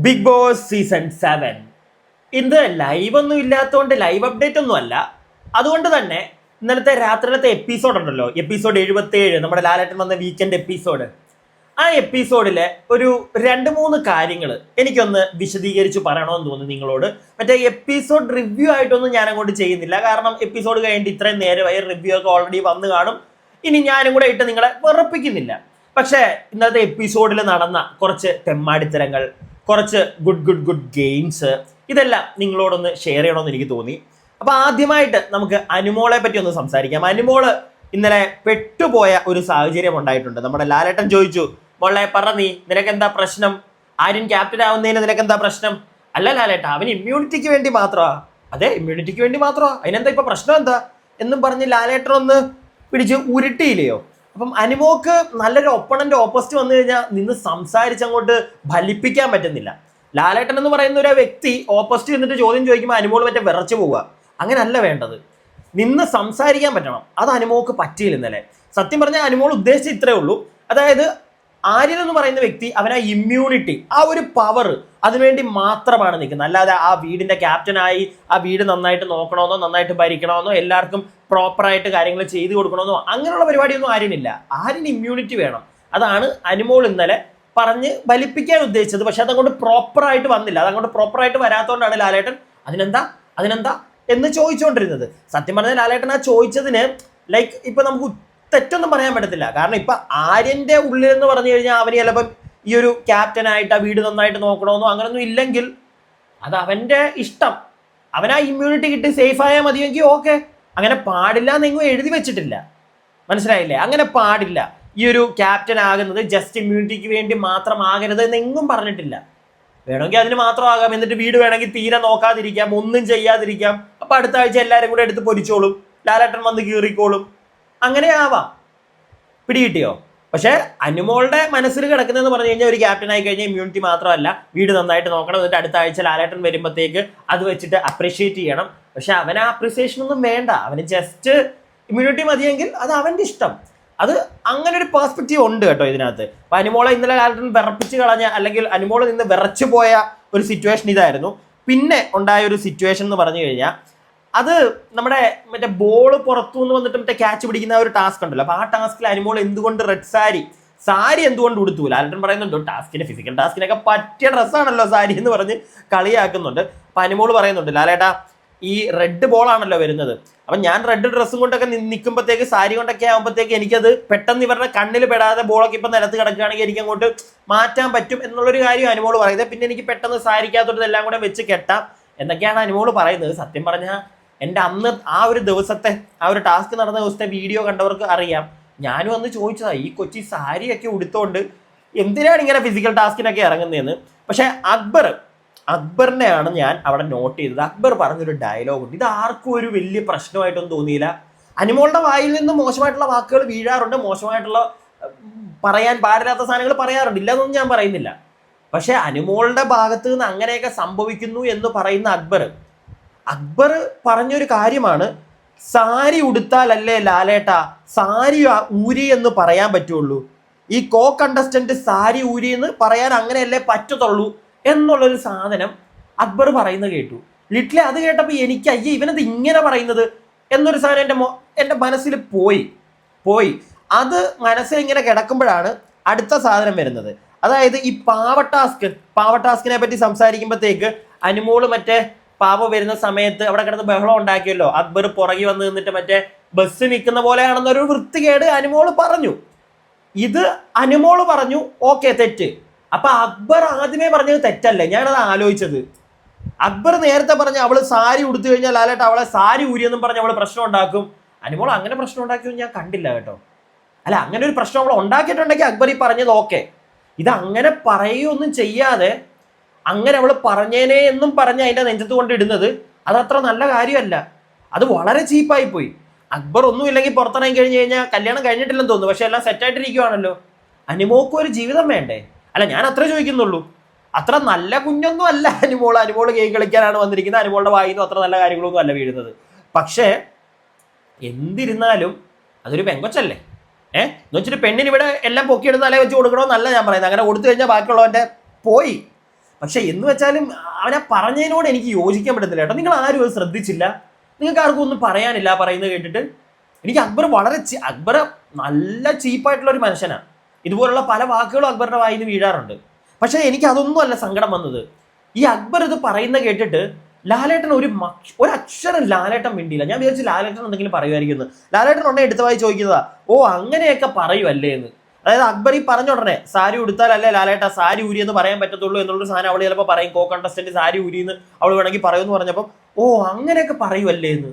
Big boss season 7 ഇന്ന് live ഒന്നും ഇല്ലാത്തതുകൊണ്ട് ലൈവ് അപ്ഡേറ്റ് ഒന്നും അല്ല. അതുകൊണ്ട് തന്നെ ഇന്നലത്തെ രാത്രിയിലത്തെ എപ്പിസോഡ് ഉണ്ടല്ലോ, എപ്പിസോഡ് 77, നമ്മുടെ ലാലേട്ടൻ വന്ന വീക്കെൻഡ് എപ്പിസോഡ്. ആ എപ്പിസോഡിലെ ഒരു 2-3 കാര്യങ്ങൾ എനിക്കൊന്ന് വിശദീകരിച്ച് പറയണമെന്ന് തോന്നുന്നു നിങ്ങളോട്. മറ്റേ എപ്പിസോഡ് റിവ്യൂ ആയിട്ടൊന്നും ഞാൻ അങ്ങോട്ട് ചെയ്യുന്നില്ല, കാരണം എപ്പിസോഡ് കഴിഞ്ഞിട്ട് ഇത്രയും നേരമായി റിവ്യൂ ഒക്കെ ഓൾറെഡി വന്നു കാണും. ഇനി ഞാനും കൂടെ ഇട്ട് നിങ്ങളെ വെറുപ്പിക്കുന്നില്ല. പക്ഷേ ഇന്നത്തെ എപ്പിസോഡിൽ നടന്ന കുറച്ച് തെമ്മാടിത്തരങ്ങൾ, കുറച്ച് ഗുഡ് ഗെയിംസ്, ഇതെല്ലാം നിങ്ങളോടൊന്ന് ഷെയർ ചെയ്യണമെന്ന് എനിക്ക് തോന്നി. അപ്പൊ ആദ്യമായിട്ട് നമുക്ക് അനുമോളെ പറ്റി ഒന്ന് സംസാരിക്കാം. അനുമോള് ഇന്നലെ പെട്ടുപോയ ഒരു സാഹചര്യം ഉണ്ടായിട്ടുണ്ട്. നമ്മുടെ ലാലേട്ടൻ ചോദിച്ചു, മോളെ പറ, നിനക്ക് എന്താ പ്രശ്നം? ആര്യൻ ക്യാപ്റ്റൻ ആവുന്നതിന് നിനക്ക് എന്താ പ്രശ്നം? അല്ല ലാലേട്ട, അവന് ഇമ്മ്യൂണിറ്റിക്ക് വേണ്ടി മാത്രമാ. അതെ, ഇമ്മ്യൂണിറ്റിക്ക് വേണ്ടി മാത്രമാ, അതിനെന്താ ഇപ്പൊ പ്രശ്നം എന്താ എന്നും പറഞ്ഞ് ലാലേട്ടൻ ഒന്ന് പിടിച്ച് ഉരുട്ടിയില്ലയോ? അപ്പം അനുമോക്ക് നല്ലൊരു ഒപ്പണന്റ് ഓപ്പോസിറ്റ് വന്നു കഴിഞ്ഞാൽ നിന്ന് സംസാരിച്ച് അങ്ങോട്ട് ഫലിപ്പിക്കാൻ പറ്റുന്നില്ല. ലാലേട്ടൻ എന്ന് പറയുന്ന ഒരു വ്യക്തി ഓപ്പോസിറ്റ് നിന്നിട്ട് ചോദ്യം ചോദിക്കുമ്പോൾ അനുമോള് മറ്റേ വിറച്ചു പോവുക. അങ്ങനല്ല വേണ്ടത്, നിന്ന് സംസാരിക്കാൻ പറ്റണം. അത് അനുമോക്ക് പറ്റിയില്ല ഇന്നലെ. സത്യം പറഞ്ഞാൽ അനുമോൾ ഉദ്ദേശിച്ച് ഇത്രേ ഉള്ളൂ. അതായത് ആര്യൻ എന്ന് പറയുന്ന വ്യക്തി, അവനാ ഇമ്മ്യൂണിറ്റി, ആ ഒരു പവർ, അതിനുവേണ്ടി മാത്രമാണ് നിൽക്കുന്നത്. അല്ലാതെ ആ വീടിന്റെ ക്യാപ്റ്റനായി ആ വീട് നന്നായിട്ട് നോക്കണമെന്നോ നന്നായിട്ട് ഭരിക്കണമെന്നോ എല്ലാവർക്കും പ്രോപ്പറായിട്ട് കാര്യങ്ങൾ ചെയ്തു കൊടുക്കണമെന്നോ അങ്ങനെയുള്ള പരിപാടിയൊന്നും ആര്യനില്ല. ആര്യന് ഇമ്മ്യൂണിറ്റി വേണം. അതാണ് അനുമോൾ ഇന്നലെ പറഞ്ഞ് ഫലിപ്പിക്കാൻ ഉദ്ദേശിച്ചത്. പക്ഷെ അതങ്ങോട്ട് പ്രോപ്പറായിട്ട് വന്നില്ല. അതങ്ങോട്ട് പ്രോപ്പറായിട്ട് വരാത്തതുകൊണ്ടാണ് ലാലേട്ടൻ അതിനെന്താ എന്ന് ചോദിച്ചുകൊണ്ടിരുന്നത്. സത്യം പറഞ്ഞാൽ ലാലേട്ടൻ ആ ചോദിച്ചതിന് ഇപ്പൊ നമുക്ക് തെറ്റൊന്നും പറയാൻ പറ്റത്തില്ല. കാരണം ഇപ്പൊ ആര്യന്റെ ഉള്ളിൽ എന്ന് പറഞ്ഞു കഴിഞ്ഞാൽ അവന് ചിലപ്പം ഈ ഒരു ക്യാപ്റ്റനായിട്ട് ആ വീട് നന്നായിട്ട് നോക്കണമെന്നോ അങ്ങനൊന്നും ഇല്ലെങ്കിൽ അത് അവന്റെ ഇഷ്ടം. അവനാ ഇമ്മ്യൂണിറ്റി കിട്ടി സേഫ് ആയാൽ മതിയെങ്കിൽ ഓക്കെ. അങ്ങനെ പാടില്ല എന്നെങ്ങും എഴുതി വെച്ചിട്ടില്ല, മനസ്സിലായില്ലേ? അങ്ങനെ പാടില്ല. ഈ ഒരു ക്യാപ്റ്റൻ ആകുന്നത് ജസ്റ്റ് ഇമ്മ്യൂണിറ്റിക്ക് വേണ്ടി മാത്രമാകരുത് എന്നെങ്ങും പറഞ്ഞിട്ടില്ല. വേണമെങ്കിൽ അതിന് മാത്രമാകാം. എന്നിട്ട് വീട് വേണമെങ്കിൽ തീരെ നോക്കാതിരിക്കാം, ഒന്നും ചെയ്യാതിരിക്കാം. അപ്പൊ അടുത്ത ആഴ്ച എല്ലാവരും കൂടെ എടുത്ത് പൊരിച്ചോളും, ലാലേട്ടൻ വന്ന് കീറിക്കോളും. അങ്ങനെ ആവാം. പിടികിട്ടിയോ? പക്ഷെ അനുമോളുടെ മനസ്സിൽ കിടക്കുന്നതെന്ന് പറഞ്ഞു കഴിഞ്ഞാൽ ഒരു ക്യാപ്റ്റൻ ആയി കഴിഞ്ഞാൽ ഇമ്മ്യൂണിറ്റി മാത്രമല്ല, വീട് നന്നായിട്ട് നോക്കണം. എന്നിട്ട് അടുത്ത ആഴ്ച ലാലേട്ടൻ വരുമ്പോഴത്തേക്ക് അത് വെച്ചിട്ട് അപ്രീഷിയേറ്റ് ചെയ്യണം. പക്ഷെ അവന് ആ അപ്രീസിയേഷൻ ഒന്നും വേണ്ട. അവന് ജസ്റ്റ് ഇമ്മ്യൂണിറ്റി മതിയെങ്കിൽ അത് അവന്റെ ഇഷ്ടം. അത് അങ്ങനെ ഒരു പെർസ്പെക്റ്റീവ് ഉണ്ട് കേട്ടോ ഇതിനകത്ത്. അപ്പൊ അനുമോളെ ഇന്നലെ ലാലേട്ടൻ വിറപ്പിച്ച് കളഞ്ഞ, അല്ലെങ്കിൽ അനുമോള് നിന്ന് വിറച്ചു പോയ ഒരു സിറ്റുവേഷൻ ഇതായിരുന്നു. പിന്നെ ഉണ്ടായ ഒരു സിറ്റുവേഷൻ എന്ന് പറഞ്ഞു കഴിഞ്ഞാൽ, അത് നമ്മുടെ മറ്റേ ബോള് പുറത്തു നിന്ന് വന്നിട്ട് മറ്റേ ക്യാച്ച് പിടിക്കുന്ന ഒരു ടാസ്ക് ഉണ്ടല്ലോ. അപ്പൊ ആ ടാസ്കിൽ അനുമോൾ എന്തുകൊണ്ട് റെഡ് സാരി എന്തുകൊണ്ട് ഉടുത്തു? ലാലേട്ടൻ പറയുന്നുണ്ട് ഫിസിക്കൽ ടാസ്കിനൊക്കെ പറ്റിയ ഡ്രസ്സാണല്ലോ സാരി എന്ന് പറഞ്ഞ് കളിയാക്കുന്നുണ്ട്. അപ്പൊ അനുമോൾ പറയുന്നുണ്ട്, ലാലേട്ടാ ഈ റെഡ് ബോളാണല്ലോ വരുന്നത്, അപ്പൊ ഞാൻ റെഡ് ഡ്രസ്സും കൊണ്ടൊക്കെ നിൽക്കുമ്പോഴത്തേക്ക് സാരി കൊണ്ടൊക്കെ ആകുമ്പോഴത്തേക്ക് എനിക്കത് പെട്ടെന്ന് ഇവരുടെ കണ്ണിൽ പെടാതെ ബോളൊക്കെ ഇപ്പൊ നിലത്ത് കിടക്കുകയാണെങ്കിൽ എനിക്ക് അങ്ങോട്ട് മാറ്റാൻ പറ്റും എന്നുള്ളൊരു കാര്യം അനുമോൾ പറയുന്നത്. പിന്നെ എനിക്ക് പെട്ടെന്ന് സാരിക്കകത്തോട്ട് എല്ലാം കൂടെ വെച്ച് കെട്ടാം എന്നൊക്കെയാണ് അനുമോൾ പറയുന്നത്. സത്യം പറഞ്ഞാൽ എൻ്റെ അന്ന് ആ ഒരു ദിവസത്തെ ആ ഒരു ടാസ്ക് നടന്ന ദിവസത്തെ വീഡിയോ കണ്ടവർക്ക് അറിയാം. ഞാനും അന്ന് ചോദിച്ചതാ, ഈ കൊച്ചി സാരിയൊക്കെ ഉടുത്തോണ്ട് എന്തിനാണ് ഇങ്ങനെ ഫിസിക്കൽ ടാസ്കിനൊക്കെ ഇറങ്ങുന്നതെന്ന്. പക്ഷെ അക്ബറിനെയാണ് ഞാൻ അവിടെ നോട്ട് ചെയ്തത്. അക്ബർ പറഞ്ഞൊരു ഡയലോഗ് ഉണ്ട്, ഇത് ആർക്കും ഒരു വലിയ പ്രശ്നമായിട്ടൊന്നും തോന്നിയില്ല. അനുമോളുടെ വായിൽ നിന്ന് മോശമായിട്ടുള്ള വാക്കുകൾ വീഴാറുണ്ട്, മോശമായിട്ടുള്ള പറയാൻ പാടില്ലാത്ത സാധനങ്ങൾ പറയാറുണ്ട്, ഇല്ലെന്നൊന്നും ഞാൻ പറയുന്നില്ല. പക്ഷെ അനുമോളുടെ ഭാഗത്ത് നിന്ന് അങ്ങനെയൊക്കെ സംഭവിക്കുന്നു എന്ന് പറയുന്ന അക്ബർ പറഞ്ഞൊരു കാര്യമാണ്, സാരി ഉടുത്താലല്ലേ ലാലേട്ടാ സാരി ഊരി എന്ന് പറയാൻ പറ്റുള്ളൂ, ഈ കോ കണ്ടസ്റ്റന്റ് സാരി ഊരി എന്ന് പറയാൻ അങ്ങനെയല്ലേ പറ്റത്തുള്ളൂ എന്നുള്ളൊരു സാധനം അക്ബർ പറയുന്നത് കേട്ടു. ലിറ്റലി അത് കേട്ടപ്പോൾ എനിക്ക് ഇവനത് ഇങ്ങനെ പറയുന്നത് എന്നൊരു സാധനം എൻ്റെ മനസ്സിൽ പോയി. അത് മനസ്സിൽ ഇങ്ങനെ കിടക്കുമ്പോഴാണ് അടുത്ത സാധനം വരുന്നത്. അതായത് ഈ പാവ ടാസ്കിനെ പറ്റി സംസാരിക്കുമ്പോഴത്തേക്ക് അനുമോള് മറ്റേ പാവ വരുന്ന സമയത്ത് അവിടെ കിടന്ന് ബഹളം ഉണ്ടാക്കിയല്ലോ, അക്ബർ പുറകെ വന്ന് നിന്നിട്ട് മറ്റേ ബസ് നിൽക്കുന്ന പോലെയാണെന്നൊരു വൃത്തികേട് അനുമോള് പറഞ്ഞു. ഇത് അനുമോള് പറഞ്ഞു ഓക്കെ തെറ്റ്. അപ്പൊ അക്ബർ ആദ്യമേ പറഞ്ഞത് തെറ്റല്ലേ? ഞാനത് ആലോചിച്ചത്. അക്ബർ നേരത്തെ പറഞ്ഞ അവള് സാരി ഉടുത്തു കഴിഞ്ഞാൽ ലാലേട്ട അവളെ സാരി ഊരിയെന്നും പറഞ്ഞ് അവള് പ്രശ്നം ഉണ്ടാക്കും. അനുമോൾ അങ്ങനെ പ്രശ്നം ഉണ്ടാക്കിയൊന്നും ഞാൻ കണ്ടില്ല കേട്ടോ. അല്ല, അങ്ങനെ ഒരു പ്രശ്നം അവൾ ഉണ്ടാക്കിയിട്ടുണ്ടെങ്കിൽ അക്ബർ ഈ പറഞ്ഞത് ഓക്കെ. ഇത് അങ്ങനെ പറയുകയൊന്നും ചെയ്യാതെ അങ്ങനെ അവൾ പറഞ്ഞേനെ എന്നും പറഞ്ഞ് അതിന്റെ നെഞ്ചത്ത് കൊണ്ടിടുന്നത് അതത്ര നല്ല കാര്യമല്ല. അത് വളരെ ചീപ്പായി പോയി. അക്ബർ ഒന്നും ഇല്ലെങ്കിൽ പുറത്തിറങ്ങി കഴിഞ്ഞ് കഴിഞ്ഞാൽ കല്യാണം കഴിഞ്ഞിട്ടില്ലെന്ന് തോന്നുന്നു, പക്ഷെ എല്ലാം സെറ്റായിട്ടിരിക്കുവാണല്ലോ. അനുമോക്കും ഒരു ജീവിതം വേണ്ടേ? അല്ല, ഞാൻ അത്ര ചോദിക്കുന്നുള്ളൂ. അത്ര നല്ല കുഞ്ഞൊന്നും അല്ല അനുമോൾ ഗെയിം കളിക്കാനാണ് വന്നിരിക്കുന്നത്. അനുമോളുടെ വായിന്നും അത്ര നല്ല കാര്യങ്ങളൊന്നും അല്ല വീഴുന്നത്. പക്ഷേ എന്തിരുന്നാലും അതൊരു പെങ്കൊച്ചല്ലേ? എന്ന് വെച്ചിട്ട് പെണ്ണിന് ഇവിടെ എല്ലാം പൊക്കിയെടുത്ത് തലേ വെച്ച് കൊടുക്കണമെന്നല്ല ഞാൻ പറയുന്നത്. അങ്ങനെ കൊടുത്തു കഴിഞ്ഞാൽ ബാക്കിയുള്ളവൻ്റെ പോയി. പക്ഷെ എന്ന് വെച്ചാലും അവനെ പറഞ്ഞതിനോട് എനിക്ക് യോജിക്കാൻ പറ്റത്തില്ല കേട്ടോ. നിങ്ങൾ ആരും അത് ശ്രദ്ധിച്ചില്ല, നിങ്ങൾക്ക് ആർക്കും ഒന്നും പറയാനില്ല പറയുന്നത് കേട്ടിട്ട്. എനിക്ക് അക്ബർ അക്ബർ നല്ല ചീപ്പായിട്ടുള്ള ഒരു മനുഷ്യനാണ്. ഇതുപോലുള്ള പല വാക്കുകളും അക്ബറിന്റെ വായിൽ നിന്ന് വീഴാറുണ്ട്. പക്ഷെ എനിക്ക് അതൊന്നും അല്ല സങ്കടം വന്നത്. ഈ അക്ബർ ഇത് പറയുന്ന കേട്ടിട്ട് ലാലേട്ടൻ ഒരു അക്ഷരം ലാലേട്ടൻ മിണ്ടിയില്ല. ഞാൻ വിചാരിച്ചു ലാലേട്ടൻ എന്തെങ്കിലും പറയുമായിരിക്കുന്നു. ലാലേട്ടൻ ഉടനെ എടുത്ത വായി ചോദിക്കുന്നതാ, ഓ അങ്ങനെയൊക്കെ പറയുമല്ലേ എന്ന്. അതായത് അക്ബർ ഈ പറഞ്ഞ ഉടനെ സാരി ഉടുത്താലല്ലേ ലാലേട്ട സാരി ഊരി എന്ന് പറയാൻ പറ്റത്തുള്ളൂ എന്നുള്ളൊരു സാധനം അവൾ ചിലപ്പോൾ പറയും. കോ കണ്ടസ്റ്റന്റ് സാരി ഊരിന്ന് അവൾ വേണമെങ്കിൽ പറയുമെന്ന് പറഞ്ഞപ്പോൾ ഓ അങ്ങനെയൊക്കെ പറയുമല്ലേ എന്ന്.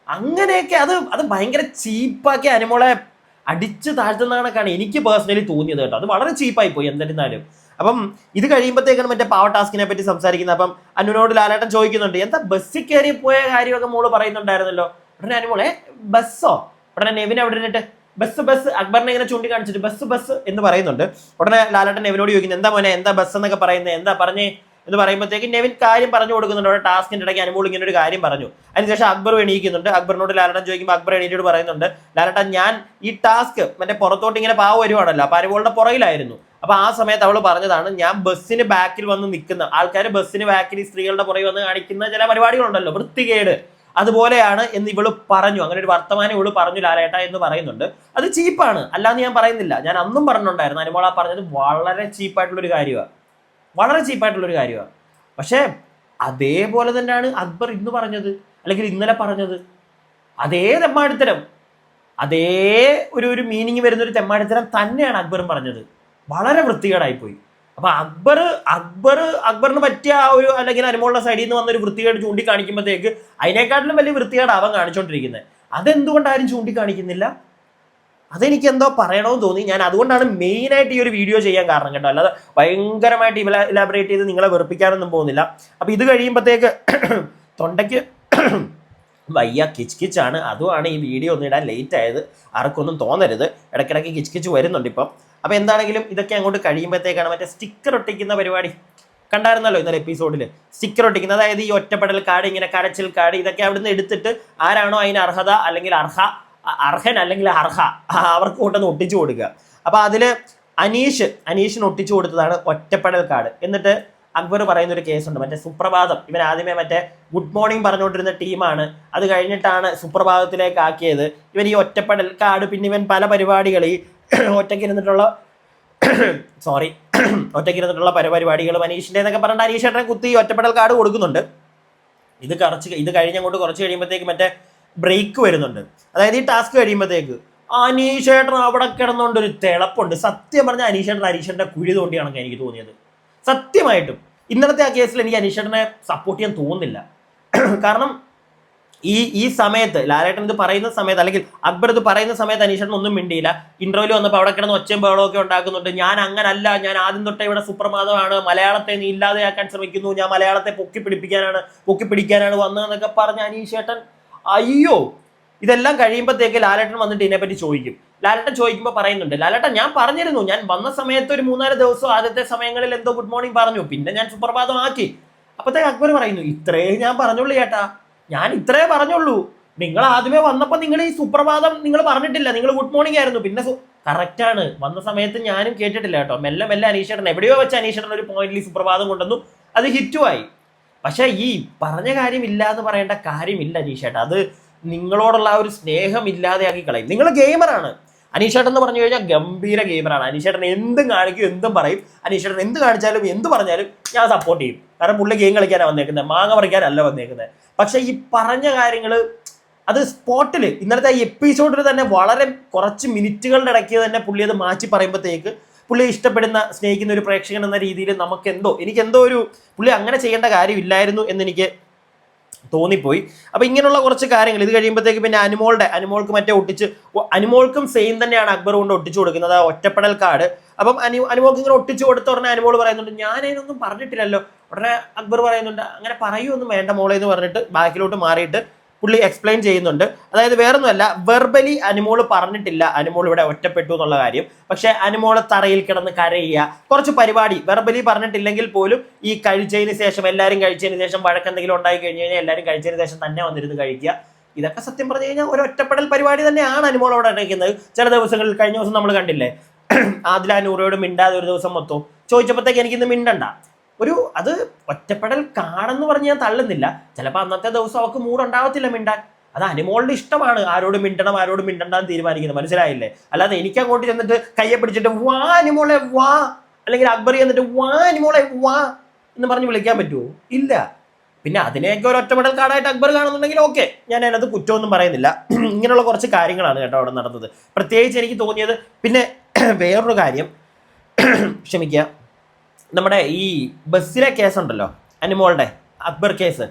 അങ്ങനെയൊക്കെ അത് ഭയങ്കര ചീപ്പാക്കി അനുമോളെ അടിച്ചു താഴ്ത്തുന്ന കണക്കാണ് എനിക്ക് പേഴ്സണലി തോന്നിയത് കേട്ടോ. അത് വളരെ ചീപ്പായി പോയി എന്നിരുന്നാലും. അപ്പം ഇത് കഴിയുമ്പോഴത്തേക്കാണ് മറ്റേ പാവ ടാസ്കിനെ പറ്റി സംസാരിക്കുന്നത്. അപ്പം അനുവിനോട് ലാലേട്ടൻ ചോദിക്കുന്നുണ്ട്, എന്താ ബസ്സിൽ കയറി പോയ കാര്യമൊക്കെ മോള് പറയുന്നുണ്ടായിരുന്നല്ലോ. ഉടനെ അനുമോളെ ബസ്സോ? ഉടനെ നെവിൻ അവിടെ ഇരുന്നിട്ട് ബസ് അക്ബറിനെ ഇങ്ങനെ ചൂണ്ടിക്കാണിച്ചിട്ട് ബസ് എന്ന് പറയുന്നുണ്ട്. ഉടനെ ലാലേട്ടൻ നെവിനോട് ചോദിക്കുന്നത്, എന്താ മോനെ എന്താ ബസ് എന്നൊക്കെ പറയുന്നത്, എന്താ പറഞ്ഞേ എന്ന് പറയുമ്പോഴത്തേക്ക് നെവിൻ കാര്യം പറഞ്ഞു കൊടുക്കുന്നുണ്ട്. അവിടെ ടാസ്കിന്റെ ഇടയ്ക്ക് അനുമോൾ ഇങ്ങനെ ഒരു കാര്യം പറഞ്ഞു. അതിനുശേഷം അക്ബർ എണീക്കുന്നുണ്ട്. അക്ബറിനോട് ലാലേട്ടൻ ചോദിക്കുമ്പോൾ അക്ബർ എണീറ്റോട് പറയുന്നുണ്ട്, ലാലേട്ടൻ ഞാൻ ഈ ടാസ്ക് മറ്റേ പുറത്തോട്ട് ഇങ്ങനെ പാവ വരുവാണല്ലോ, അപ്പൊ അനുമോളുടെ പുറകിലായിരുന്നു. അപ്പൊ ആ സമയത്ത് അവള് പറഞ്ഞതാണ്, ഞാൻ ബസ്സിന് ബാക്കിൽ വന്ന് നിൽക്കുന്ന ആൾക്കാർ, ബസ്സിന് ബാക്കിൽ സ്ത്രീകളുടെ പുറകിൽ വന്ന് കാണിക്കുന്ന ചില പരിപാടികളുണ്ടല്ലോ, വൃത്തികേട്, അതുപോലെയാണ് എന്ന് ഇവള് പറഞ്ഞു. അങ്ങനെ ഒരു വർത്തമാനം ഇവള് പറഞ്ഞു ലാലേട്ട എന്ന് പറയുന്നുണ്ട്. അത് ചീപ്പാണ്, അല്ലാന്ന് ഞാൻ പറയുന്നില്ല. ഞാൻ അന്നും പറഞ്ഞിട്ടുണ്ടായിരുന്നു അനുമോള പറഞ്ഞത് വളരെ ചീപ്പായിട്ടുള്ളൊരു കാര്യമാണ്, വളരെ ചീപ്പായിട്ടുള്ളൊരു കാര്യമാണ്. പക്ഷേ അതേപോലെ തന്നെയാണ് അക്ബർ ഇന്ന് പറഞ്ഞത്, അല്ലെങ്കിൽ ഇന്നലെ പറഞ്ഞത്. അതേ തെമ്മാടിത്തരം, അതേ ഒരു മീനിങ് വരുന്നൊരു തെമ്മാടിത്തരം തന്നെയാണ് അക്ബറും പറഞ്ഞത്. വളരെ വൃത്തികേടായിപ്പോയി. അപ്പൊ അക്ബറിന് പറ്റിയ ആ ഒരു, അല്ലെങ്കിൽ അനുമോളുടെ സൈഡിൽ നിന്ന് വന്നൊരു വൃത്തികേട് ചൂണ്ടിക്കാണിക്കുമ്പോഴത്തേക്ക് അതിനേക്കാട്ടിലും വലിയ വൃത്തികേട് അവൻ കാണിച്ചോണ്ടിരിക്കുന്നത്. അതെന്തുകൊണ്ട് ആരും ചൂണ്ടിക്കാണിക്കുന്നില്ല? അതെനിക്ക് എന്തോ പറയണമെന്ന് തോന്നി. ഞാൻ അതുകൊണ്ടാണ് മെയിനായിട്ട് ഈ ഒരു വീഡിയോ ചെയ്യാൻ കാരണം കേട്ടോ. അല്ലാതെ ഭയങ്കരമായിട്ട് ഇലാബറേറ്റ് ചെയ്ത് നിങ്ങളെ വെറുപ്പിക്കാനൊന്നും പോകുന്നില്ല. അപ്പൊ ഇത് കഴിയുമ്പോഴത്തേക്ക് തൊണ്ടയ്ക്ക് വയ്യ, കിച്ച് അതുമാണ് ഈ വീഡിയോ ഒന്നും ഇടാൻ ലേറ്റ് ആയത്. ആർക്കൊന്നും തോന്നരുത്, ഇടയ്ക്കിടയ്ക്ക് കിച്ച് വരുന്നുണ്ട് ഇപ്പം. അപ്പൊ എന്താണെങ്കിലും ഇതൊക്കെ അങ്ങോട്ട് കഴിയുമ്പോഴത്തേക്കാണ് മറ്റേ സ്റ്റിക്കർ ഒട്ടിക്കുന്ന പരിപാടി കണ്ടായിരുന്നല്ലോ ഇന്നലെ എപ്പിസോഡിൽ. സ്റ്റിക്കർ ഒട്ടിക്കുന്നത്, അതായത് ഈ ഒറ്റപ്പെടൽ കാർഡ്, ഇങ്ങനെ കരച്ചിൽ കാർഡ്, ഇതൊക്കെ അവിടുന്ന് എടുത്തിട്ട് ആരാണോ അതിന് അർഹത അല്ലെങ്കിൽ അർഹൻ അല്ലെങ്കിൽ അർഹ അവർക്ക് കൊണ്ടൊന്ന് ഒട്ടിച്ചു കൊടുക്കുക. അപ്പൊ അതില് അനീഷിന് ഒട്ടിച്ചു കൊടുത്തതാണ് ഒറ്റപ്പെടൽ കാർഡ്. എന്നിട്ട് അക്ബർ പറയുന്ന ഒരു കേസുണ്ട്, മറ്റേ സുപ്രഭാതം. ഇവൻ ആദ്യമേ മറ്റേ ഗുഡ് മോർണിംഗ് പറഞ്ഞുകൊണ്ടിരുന്ന ടീമാണ്, അത് കഴിഞ്ഞിട്ടാണ് സുപ്രഭാതത്തിലേക്ക് ആക്കിയത്. ഇവൻ ഈ ഒറ്റപ്പെടൽ കാർഡ്, പിന്നെ ഇവൻ പല പരിപാടികൾ ഈ ഒറ്റയ്ക്കിരുന്നിട്ടുള്ള പരിപാടികൾ അനീഷിന്റെ എന്നൊക്കെ പറഞ്ഞിട്ട് അനീഷേട്ടനെ കുത്തി ഒറ്റപ്പെടൽ കാർഡ് കൊടുക്കുന്നുണ്ട്. ഇത് കഴിഞ്ഞങ്ങോട്ട് കുറച്ച് കഴിയുമ്പോഴത്തേക്ക് മറ്റേ ബ്രേക്ക് വരുന്നുണ്ട്. അതായത് ഈ ടാസ്ക് കഴിയുമ്പോഴത്തേക്ക് അനീഷേട്ടൻ അവിടെ കിടന്നുകൊണ്ട് ഒരു തിളപ്പുണ്ട്. സത്യം പറഞ്ഞാൽ അനീഷേട്ടന്റെ കുഴി തോണ്ടിയാണെന്ന് എനിക്ക് തോന്നിയത്. സത്യമായിട്ടും ഇന്നലത്തെ ആ കേസിൽ എനിക്ക് അനീഷേട്ടനെ സപ്പോർട്ട് ചെയ്യാൻ തോന്നുന്നില്ല. കാരണം ഈ സമയത്ത് ലാലേട്ടൻ ഇത് പറയുന്ന സമയത്ത്, അല്ലെങ്കിൽ അക്ബർ ഇത് പറയുന്ന സമയത്ത് അനീഷേട്ടൻ ഒന്നും മിണ്ടിയില്ല. ഇന്റർവ്യൂവിൽ വന്നപ്പോൾ അവിടെ കിടന്ന് ഒച്ചയും ബഹളമൊക്കെ ഉണ്ടാക്കുന്നുണ്ട്. ഞാൻ അങ്ങനല്ല, ഞാൻ ആദ്യം തൊട്ടേ ഇവിടെ സുപ്രഭാതമാണ്, മലയാളത്തെ നീ ഇല്ലാതെയാക്കാൻ ശ്രമിക്കുന്നു, ഞാൻ മലയാളത്തെ പൊക്കിപ്പിടിക്കാനാണ് വന്നതെന്നൊക്കെ പറഞ്ഞ അനീഷേട്ടൻ അയ്യോ. ഇതെല്ലാം കഴിയുമ്പോഴത്തേക്ക് ലാലേട്ടൻ വന്നിട്ട് ഇതിനെപ്പറ്റി ചോദിക്കും. ലാലേട്ടൻ ചോദിക്കുമ്പോൾ പറയുന്നുണ്ട്, ലാലേട്ടൻ ഞാൻ പറഞ്ഞിരുന്നു, ഞാൻ വന്ന സമയത്ത് ഒരു 3-4 ദിവസം ആദ്യത്തെ സമയങ്ങളിൽ എന്തോ ഗുഡ് മോർണിംഗ് പറഞ്ഞു, പിന്നെ ഞാൻ സുപ്രഭാതം ആക്കി. അപ്പത്തേക്ക് അക്ബർ പറയുന്നു, ഇത്രേ ഞാൻ പറഞ്ഞുള്ളൂ ചേട്ടാ, ഞാൻ ഇത്രേ പറഞ്ഞുള്ളൂ. നിങ്ങൾ ആദ്യമേ വന്നപ്പോൾ നിങ്ങൾ ഈ സുപ്രഭാതം നിങ്ങൾ പറഞ്ഞിട്ടില്ല, നിങ്ങൾ ഗുഡ് മോർണിംഗ് ആയിരുന്നു. പിന്നെ കറക്റ്റാണ്, വന്ന സമയത്ത് ഞാനും കേട്ടിട്ടില്ല കേട്ടോ. മെല്ലെ അനീഷേട്ടൻ എവിടെയോ വെച്ച് അനീഷേട്ടൻ ഒരു പോയിന്റിൽ ഈ സുപ്രഭാതം കൊണ്ടുവന്നു, അത് ഹിറ്റുമായി. പക്ഷെ ഈ പറഞ്ഞ കാര്യമില്ല എന്ന് പറയേണ്ട കാര്യമില്ല അനീഷേട്ട. അത് നിങ്ങളോടുള്ള ആ ഒരു സ്നേഹം ഇല്ലാതെയാക്കി കളയും. നിങ്ങൾ ഗെയിമറാണ്. അനീഷേട്ടൻ എന്ന് പറഞ്ഞു കഴിഞ്ഞാൽ ഗംഭീര ഗെയിമറാണ്. അനീഷേട്ടൻ എന്തും കാണിക്കും, എന്തും പറയും. അനീഷേട്ടൻ എന്ത് കാണിച്ചാലും എന്ത് പറഞ്ഞാലും ഞാൻ സപ്പോർട്ട് ചെയ്യും. കാരണം പുള്ളി ഗെയിം കളിക്കാനാണ് വന്നേക്കുന്നത്, മാങ്ങ പറിക്കാനല്ല വന്നേക്കുന്നത്. പക്ഷെ ഈ പറഞ്ഞ കാര്യങ്ങൾ അത് സ്പോട്ടിൽ ഇന്നലത്തെ ഈ എപ്പിസോഡിൽ തന്നെ വളരെ കുറച്ച് മിനിറ്റുകളുടെ ഇടയ്ക്ക് തന്നെ പുള്ളി അത് മാറ്റി പറയുമ്പോഴത്തേക്ക് പുള്ളി ഇഷ്ടപ്പെടുന്ന സ്നേഹിക്കുന്ന ഒരു പ്രേക്ഷകൻ എന്ന രീതിയിൽ എനിക്കെന്തോ ഒരു പുള്ളി അങ്ങനെ ചെയ്യേണ്ട കാര്യമില്ലായിരുന്നു എന്നെനിക്ക് തോന്നിപ്പോയി. അപ്പൊ ഇങ്ങനെയുള്ള കുറച്ച് കാര്യങ്ങൾ ഇത് കഴിയുമ്പോഴത്തേക്ക് പിന്നെ അനുമോൾക്ക് മറ്റേ അനുമോൾക്കും സെയിം തന്നെയാണ് അക്ബർ കൊണ്ട് ഒട്ടിച്ചു കൊടുക്കുന്നത്, ഒറ്റപ്പെടൽ കാർഡ്. അപ്പം അനുമോൾക്ക് ഇങ്ങനെ ഒട്ടിച്ചു കൊടുത്ത ഉടനെ അനുമോൾ പറയുന്നുണ്ട്, ഞാൻ അതിനൊന്നും പറഞ്ഞിട്ടില്ലല്ലോ. ഉടനെ അക്ബർ പറയുന്നുണ്ട്, അങ്ങനെ പറയുമൊന്നും വേണ്ട മോളെ എന്ന് പറഞ്ഞിട്ട് ബാക്കിലോട്ട് മാറിയിട്ട് പുള്ളി എക്സ്പ്ലെയിൻ ചെയ്യുന്നുണ്ട്. അതായത് വേറൊന്നുമല്ല, വെർബലി അനുമോൾ പറഞ്ഞിട്ടില്ല അനുമോൾ ഇവിടെ ഒറ്റപ്പെട്ടു എന്നുള്ള കാര്യം. പക്ഷെ അനുമോൾ തറയിൽ കിടന്ന് കരയുക, കുറച്ച് പരിപാടി വെർബലി പറഞ്ഞിട്ടില്ലെങ്കിൽ പോലും ഈ എല്ലാവരും കഴിച്ചതിന് ശേഷം വഴക്കെന്തെങ്കിലും ഉണ്ടായി കഴിഞ്ഞ് കഴിഞ്ഞാൽ എല്ലാവരും കഴിച്ചതിന് ശേഷം തന്നെ വന്നിരുന്ന് കഴിക്കുക. ഇതൊക്കെ സത്യം പറഞ്ഞു കഴിഞ്ഞാൽ ഒരു ഒറ്റപ്പെടൽ പരിപാടി തന്നെയാണ് അനുമോൾ അവിടെ ഇരിക്കുന്നത്. ചില ദിവസങ്ങളിൽ, കഴിഞ്ഞ ദിവസം നമ്മൾ കണ്ടില്ലേ, ആദില നൂറയോട് മിണ്ടാതെ ഒരു ദിവസം മൊത്തം ചോദിച്ചപ്പോഴത്തേക്ക് എനിക്കിന്ന് മിണ്ടണ്ട, അത് ഒറ്റപ്പെടൽ കാണുന്നു പറഞ്ഞ് ഞാൻ തള്ളുന്നില്ല. ചിലപ്പോൾ അന്നത്തെ ദിവസം അവൾക്ക് മൂടുണ്ടാവത്തില്ല മിണ്ടാൻ. അത് അനുമോളുടെ ഇഷ്ടമാണ് ആരോട് മിണ്ടണം ആരോട് മിണ്ടണ്ടെന്ന് തീരുമാനിക്കുന്നത്, മനസ്സിലായില്ലേ? അല്ലാതെ എനിക്ക് അങ്ങോട്ട് ചെന്നിട്ട് കയ്യെ പിടിച്ചിട്ട് വാ അനുമോളെ വാ, അല്ലെങ്കിൽ അക്ബർ ചെന്നിട്ട് വാ അനുമോളെ വാ എന്ന് പറഞ്ഞ് വിളിക്കാൻ പറ്റുമോ? ഇല്ല. പിന്നെ അതിനെയൊക്കെ ഒരു ഒറ്റപ്പെടൽ കാർഡായിട്ട് അക്ബർ കാണുന്നുണ്ടെങ്കിൽ ഓക്കെ, ഞാൻ അതിനകത്ത് കുറ്റമൊന്നും പറയുന്നില്ല. ഇങ്ങനെയുള്ള കുറച്ച് കാര്യങ്ങളാണ് കേട്ടോ അവിടെ നടന്നത്. പ്രത്യേകിച്ച് എനിക്ക് തോന്നിയത് പിന്നെ വേറൊരു കാര്യം, ക്ഷമിക്കുക, നമ്മുടെ ഈ ബസ്സിലെ കേസുണ്ടല്ലോ, അനുമോളുടെ അക്ബർ കേസ്,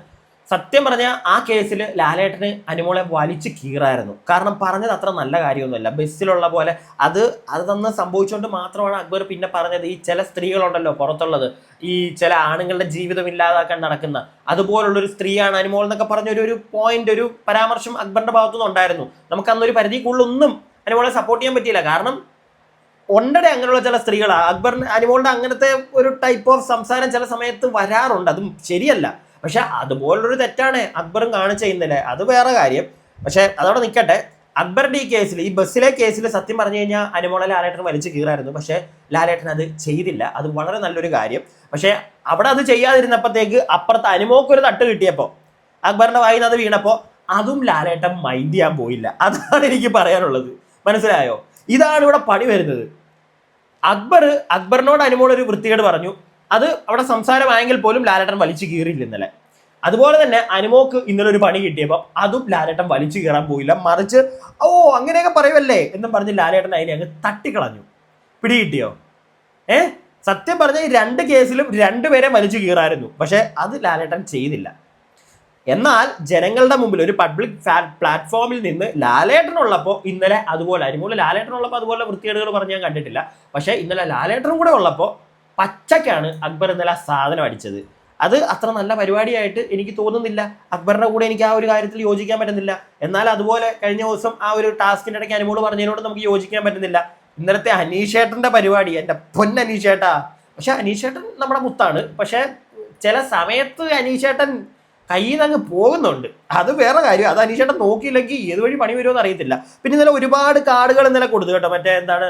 സത്യം പറഞ്ഞാൽ ആ കേസിൽ ലാലേട്ടന് അനുമോളെ വലിച്ചു കീറായിരുന്നു. കാരണം പറഞ്ഞത് അത്ര നല്ല കാര്യമൊന്നുമല്ല. ബസ്സിലുള്ള പോലെ അതൊന്ന് സംഭവിച്ചുകൊണ്ട് മാത്രമാണ് അക്ബർ പിന്നെ പറഞ്ഞത് ഈ ചില സ്ത്രീകളുണ്ടല്ലോ പുറത്തുള്ളത്, ഈ ചില ആണുങ്ങളുടെ ജീവിതം ഇല്ലാതാക്കാൻ നടക്കുന്ന അതുപോലുള്ളൊരു സ്ത്രീയാണ് അനുമോൾ എന്നൊക്കെ പറഞ്ഞൊരു പോയിന്റ്, ഒരു പരാമർശം അക്ബറിന്റെ ഭാഗത്തുനിന്ന് ഉണ്ടായിരുന്നു. നമുക്ക് അന്നൊരു പരിധിക്കുള്ളൊന്നും അനുമോളെ സപ്പോർട്ട് ചെയ്യാൻ പറ്റിയില്ല. കാരണം ഉണ്ടടെ അങ്ങനെയുള്ള ചില സ്ത്രീകളാണ് അനുമോളുടെ അങ്ങനത്തെ ഒരു ടൈപ്പ് ഓഫ് സംസാരം ചില സമയത്ത് വരാറുണ്ട്. അതും ശരിയല്ല. പക്ഷെ അതുപോലുള്ളൊരു തെറ്റാണ് അക്ബറും കാണിച്ച ഇന്നലെ, അത് വേറെ കാര്യം. പക്ഷെ അതവിടെ നിൽക്കട്ടെ. അക്ബറുടെ ഈ കേസിൽ, ഈ ബസ്സിലെ കേസിൽ സത്യം പറഞ്ഞു കഴിഞ്ഞാൽ അനുമോളെ ലാലേട്ടൻ വലിച്ചു കീറായിരുന്നു. പക്ഷെ ലാലേട്ടൻ അത് ചെയ്തില്ല. അത് വളരെ നല്ലൊരു കാര്യം. പക്ഷെ അവിടെ അത് ചെയ്യാതിരുന്നപ്പോഴത്തേക്ക് അപ്പുറത്ത് അനുമോക്കൊരു തട്ട് കിട്ടിയപ്പോൾ, അക്ബറിന്റെ വായിൽ നിന്ന് അത് വീണപ്പോൾ അതും ലാലേട്ടൻ മൈൻഡ് ചെയ്യാൻ പോയില്ല. അതാണ് എനിക്ക് പറയാനുള്ളത്. മനസ്സിലായോ? ഇതാണ് ഇവിടെ പണി വരുന്നത്. അക്ബറിനോട് അനുമോൾ ഒരു വൃത്തികേട് പറഞ്ഞു, അത് അവിടെ സംസാരമായെങ്കിൽ പോലും ലാലേട്ടൻ വലിച്ചു കീറിയില്ല ഇന്നലെ. അതുപോലെ തന്നെ അനുമോക്ക് ഇന്നലെ ഒരു പണി കിട്ടിയപ്പോൾ അതും ലാലേട്ടൻ വലിച്ചു കീറാൻ പോയില്ല. മറിച്ച് അങ്ങനെയൊക്കെ പറയുമല്ലേ എന്നും പറഞ്ഞ് ലാലേട്ടൻ അതിനെ അങ്ങ് തട്ടിക്കളഞ്ഞു. പിടികിട്ടിയോ? സത്യം പറഞ്ഞ ഈ രണ്ട് കേസിലും രണ്ടുപേരെ വലിച്ചു കീറായിരുന്നു. പക്ഷെ അത് ലാലേട്ടൻ ചെയ്തില്ല. എന്നാൽ ജനങ്ങളുടെ മുമ്പിൽ ഒരു പബ്ലിക് പ്ലാറ്റ്ഫോമിൽ നിന്ന് ലാലേട്ടനുള്ളപ്പോൾ ഇന്നലെ അതുപോലെ, അനുമോള് ലാലേട്ടനുള്ളപ്പോൾ അതുപോലെ വൃത്തികേടുകൾ പറഞ്ഞ് ഞാൻ കണ്ടിട്ടില്ല. പക്ഷേ ഇന്നലെ ലാലേട്ടനും കൂടെ ഉള്ളപ്പോൾ പച്ചക്കാണ് അക്ബർ ഇന്നലെ സാധനം അടിച്ചത്. അത് അത്ര നല്ല പരിപാടിയായിട്ട് എനിക്ക് തോന്നുന്നില്ല. അക്ബറിന്റെ കൂടെ എനിക്ക് ആ ഒരു കാര്യത്തിൽ യോജിക്കാൻ പറ്റുന്നില്ല. എന്നാൽ അതുപോലെ കഴിഞ്ഞ ദിവസം ആ ഒരു ടാസ്കിന്റെ ഇടയ്ക്ക് അനുമോള് പറഞ്ഞതിനോട് നമുക്ക് യോജിക്കാൻ പറ്റുന്നില്ല. ഇന്നലത്തെ അനീഷേട്ടന്റെ പരിപാടി, എൻ്റെ പൊന്നനീഷേട്ടാ. പക്ഷെ അനീഷേട്ടൻ നമ്മുടെ മുത്താണ്. പക്ഷെ ചില സമയത്ത് അനീഷേട്ടൻ കയ്യിൽ നിന്ന് അങ്ങ് പോകുന്നുണ്ട്. അത് വേറെ കാര്യം. അത് അനീഷേട്ടൻ നോക്കിയില്ലെങ്കിൽ ഏതുവഴി പണി വരുമോ എന്ന് അറിയത്തില്ല. പിന്നെ ഇന്നലെ ഒരുപാട് കാർഡുകൾ ഇന്നലെ കൊടുത്തു കേട്ടോ. മറ്റേ എന്താണ്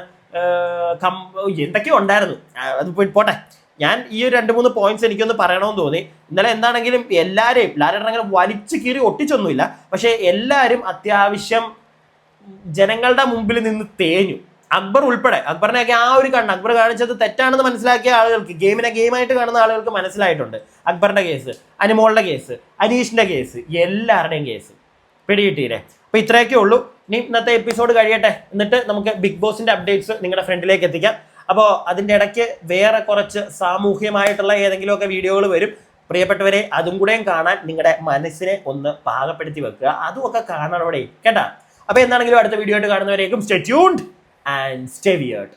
എന്തൊക്കെയോ ഉണ്ടായിരുന്നു. അത് പോട്ടെ. ഞാൻ ഈ ഒരു 2-3 പോയിന്റ്സ് എനിക്കൊന്ന് പറയണമെന്ന് തോന്നി. ഇന്നലെ എന്താണെങ്കിലും എല്ലാവരെയും ലാലേട്ടൻ അങ്ങനെ വലിച്ചു കീറി ഒട്ടിച്ചൊന്നുമില്ല. പക്ഷെ എല്ലാവരും അത്യാവശ്യം ജനങ്ങളുടെ മുമ്പിൽ നിന്ന് തേഞ്ഞു. അക്ബർ ഉൾപ്പെടെ. അക്ബറിനെയൊക്കെ ആ ഒരു അക്ബർ കാണിച്ചത് തെറ്റാണെന്ന് മനസ്സിലാക്കിയ ആളുകൾക്ക്, ഗെയിമിനെ ഗെയിമായിട്ട് കാണുന്ന ആളുകൾക്ക് മനസ്സിലായിട്ടുണ്ട്. അക്ബറിന്റെ കേസ്, അനുമോളുടെ കേസ്, അനീഷിന്റെ കേസ്, എല്ലാവരുടെയും കേസ് പിടികിട്ടിയില്ലേ? അപ്പൊ ഇത്രയൊക്കെ ഉള്ളൂ. ഇനി ഇന്നത്തെ എപ്പിസോഡ് കഴിയട്ടെ, എന്നിട്ട് നമുക്ക് ബിഗ് ബോസിന്റെ അപ്ഡേറ്റ്സ് നിങ്ങളുടെ ഫ്രണ്ടിലേക്ക് എത്തിക്കാം. അപ്പോൾ അതിൻ്റെ ഇടയ്ക്ക് വേറെ കുറച്ച് സാമൂഹ്യമായിട്ടുള്ള ഏതെങ്കിലുമൊക്കെ വീഡിയോകൾ വരും. പ്രിയപ്പെട്ടവരെ, അതും കൂടെയും കാണാൻ നിങ്ങളുടെ മനസ്സിനെ ഒന്ന് പാകപ്പെടുത്തി വെക്കുക. അതുമൊക്കെ കാണണം അവിടെ കേട്ടാ. അപ്പോൾ എന്താണെങ്കിലും അടുത്ത വീഡിയോ ആയിട്ട് കാണുന്നവരേക്കും stay tuned and stay weird.